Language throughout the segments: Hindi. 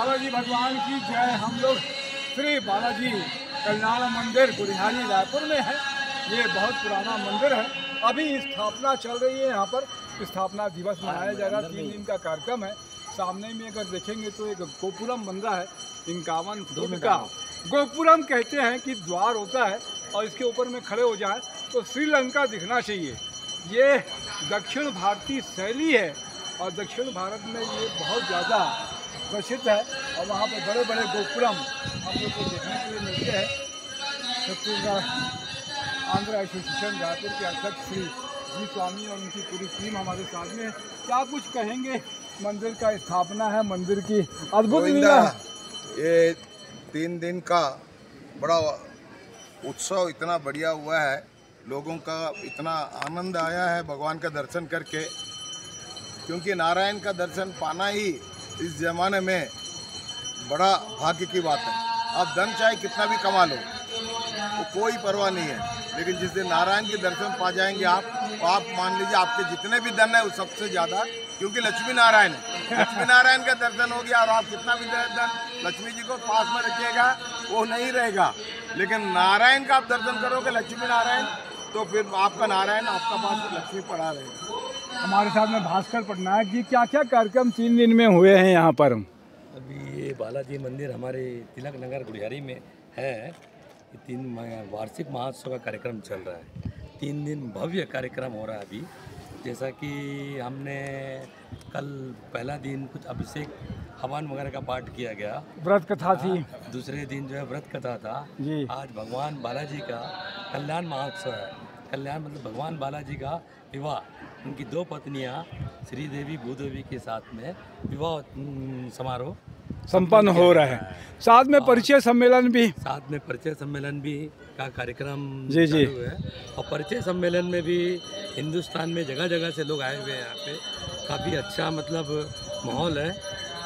बालाजी भगवान की जय। हम लोग श्री बालाजी कल्याण मंदिर गुड़ियारी रायपुर में है। ये बहुत पुराना मंदिर है। अभी स्थापना चल रही है। यहाँ पर स्थापना दिवस मनाया जाएगा। 3 दिन का कार्यक्रम है। सामने में अगर देखेंगे तो एक गोपुरम बन रहा है 51 फुट का। गोपुरम कहते हैं कि द्वार होता है और इसके ऊपर में खड़े हो जाए तो श्रीलंका दिखना चाहिए। ये दक्षिण भारतीय शैली है और दक्षिण भारत में ये बहुत ज़्यादा प्रसिद्ध है। और वहाँ पर बड़े बड़े गोपुरम हम लोग को देखने के लिए मिलते हैं। छत्तीसगढ़ आंध्र एसोसिएशन रायपुर के अध्यक्ष श्री जी स्वामी और उनकी पूरी टीम हमारे साथ में। क्या कुछ कहेंगे? मंदिर का स्थापना है, मंदिर की अद्भुत लीला। ये 3 दिन का बड़ा उत्सव इतना बढ़िया हुआ है, लोगों का इतना आनंद आया है भगवान का दर्शन करके, क्योंकि नारायण का दर्शन पाना ही इस ज़माने में बड़ा भाग्य की बात है। आप धन चाहे कितना भी कमा लो वो कोई परवाह नहीं है, लेकिन जिस दिन नारायण के दर्शन पा जाएंगे आप मान लीजिए आपके जितने भी धन है वो सबसे ज़्यादा, क्योंकि लक्ष्मी नारायण है। लक्ष्मी नारायण का दर्शन हो गया और आप कितना भी धन लक्ष्मी जी को पास में रखिएगा वो नहीं रहेगा, लेकिन नारायण का आप दर्शन करोगे लक्ष्मी नारायण, तो फिर आपका नारायण आपका पास लक्ष्मी पड़ा रहेगा। हमारे साथ में भास्कर पटनायक जी, क्या क्या कार्यक्रम 3 दिन में हुए हैं यहाँ पर? अभी ये बालाजी मंदिर हमारे तिलक नगर गुड़ियारी में है। 3 वार्षिक महोत्सव का कार्यक्रम चल रहा है। 3 दिन भव्य कार्यक्रम हो रहा है अभी। जैसा कि हमने कल पहला दिन कुछ अभिषेक हवन वगैरह का पाठ किया गया, व्रत कथा थी। दूसरे दिन जो है व्रत कथा था जी। आज भगवान बालाजी का कल्याण महोत्सव है। कल्याण मतलब भगवान बालाजी का विवाह, उनकी 2 पत्नियां श्रीदेवी भूदेवी के साथ में विवाह समारोह संपन्न हो रहा है। साथ में परिचय सम्मेलन भी। साथ में परिचय सम्मेलन भी का कार्यक्रम जी जी चालू है। और परिचय सम्मेलन में भी हिंदुस्तान में जगह जगह से लोग आए हुए हैं। यहाँ पे काफ़ी अच्छा मतलब माहौल है।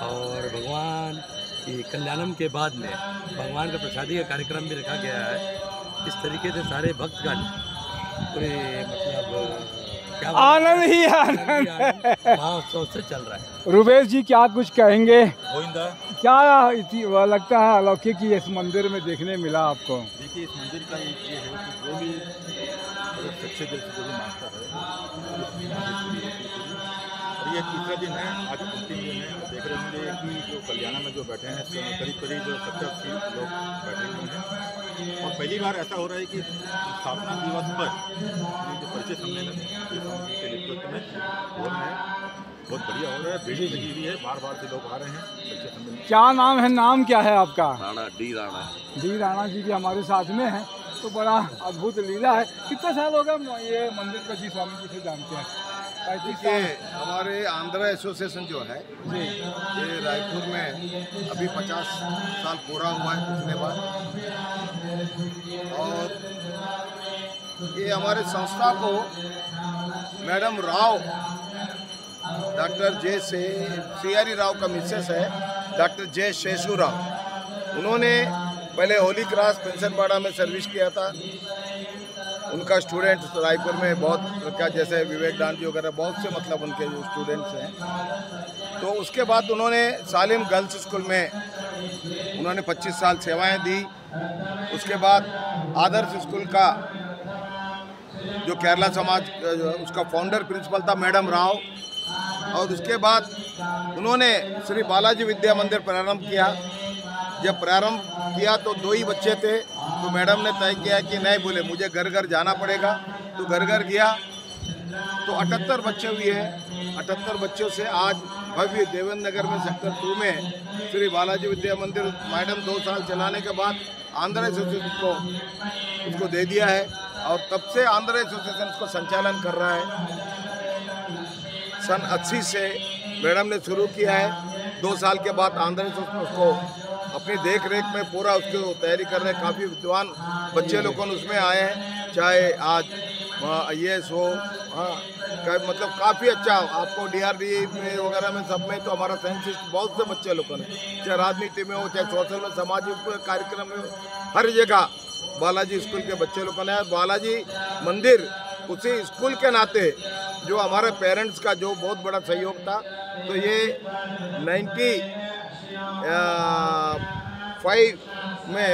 और भगवान की कल्याणम के बाद में भगवान का प्रसादी का कार्यक्रम भी रखा गया है। इस तरीके से सारे भक्तगण पूरे मतलब क्या आनंद ही आनंद महोत्सव से चल रहा है। रुपेश जी, क्या कुछ कहेंगे? क्या लगता है अलौकिक की इस मंदिर में देखने मिला आपको? देखिए, इस मंदिर का ये है कि जो भी सच्चे दिल से जो भी मांगता है, और ये तीसरा दिन है, आज अंतिम दिन है। देख रहे होंगे कि जो कल्याणा में जो बैठे हैं करीब 70-80 लोग बैठे हुए हैं। और पहली बार ऐसा हो रहा है कि स्थापना दिवस पर ये जो परिचय सम्मेलन के नेतृत्व में हो रहा है, बहुत बढ़िया हो रहा है। भीड़ लगी हुई है, बार से लोग आ रहे हैं परिचय सम्मेलन। क्या नाम है? नाम क्या है आपका? राणा डी राणा जी भी हमारे साथ में है। तो बड़ा अद्भुत लीला है। कितने साल हो गए ये मंदिर को जी स्वामी जी से जानते हैं? देखिए, हमारे आंध्र एसोसिएशन जो है जी, ये रायपुर में अभी 50 साल पूरा हुआ है पिछले बार। और ये हमारे संस्था को मैडम राव, डॉक्टर जे सीआरी राव का मिसेस है, डॉक्टर जे शेषू राव, उन्होंने पहले होली क्रॉस पेंशनवाड़ा में सर्विस किया था। उनका स्टूडेंट रायपुर में बहुत क्या, जैसे विवेक दान जी वगैरह बहुत से मतलब उनके जो स्टूडेंट्स हैं। तो उसके बाद उन्होंने सालिम गर्ल्स स्कूल में उन्होंने 25 साल सेवाएं दी। उसके बाद आदर्श स्कूल का जो केरला समाज उसका फाउंडर प्रिंसिपल था मैडम राव। और उसके बाद उन्होंने श्री बालाजी विद्या मंदिर प्रारंभ किया। जब प्रारंभ किया तो 2 ही बच्चे थे, तो मैडम ने तय किया कि नहीं, बोले मुझे घर घर जाना पड़ेगा। तो घर घर गया तो 78 बच्चे हुए हैं। 78 बच्चों से आज भव्य देवेंद्र नगर में सेक्टर 2 में श्री बालाजी विद्या मंदिर मैडम 2 साल चलाने के बाद आंध्र एसोसिएशन को उसको दे दिया है। और तब से आंध्र एसोसिएशन उसको संचालन कर रहा है। सन 80 से मैडम ने शुरू किया है। 2 साल के बाद आंध्र एसोसिएशन उसको अपनी देख रेख में पूरा उसको तैयारी कर रहे हैं। काफ़ी विद्वान बच्चे लोगों उसमें आए हैं, चाहे आज IAS हो, हाँ मतलब काफ़ी अच्छा। आपको DRD में वगैरह में सब में तो हमारा साइंटिस्ट बहुत से बच्चे लोगों ने, चाहे राजनीति में हो, चाहे सोशल में, सामाजिक कार्यक्रम में, हर जगह बालाजी स्कूल के बच्चे लोगों ने। बालाजी मंदिर उसी स्कूल के नाते जो हमारे पेरेंट्स का जो बहुत बड़ा सहयोग था, तो ये 5 में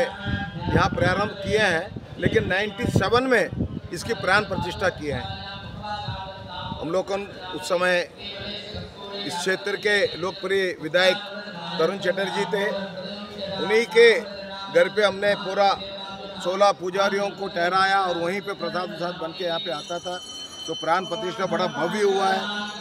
यहाँ प्रारंभ किए हैं, लेकिन 97 में इसकी प्राण प्रतिष्ठा किए हैं। हम लोग उस समय इस क्षेत्र के लोकप्रिय विधायक तरुण चटर्जी थे, उन्हीं के घर पे हमने पूरा 16 पुजारियों को ठहराया और वहीं पे प्रसाद बन के यहाँ पे आता था। तो प्राण प्रतिष्ठा बड़ा भव्य हुआ है।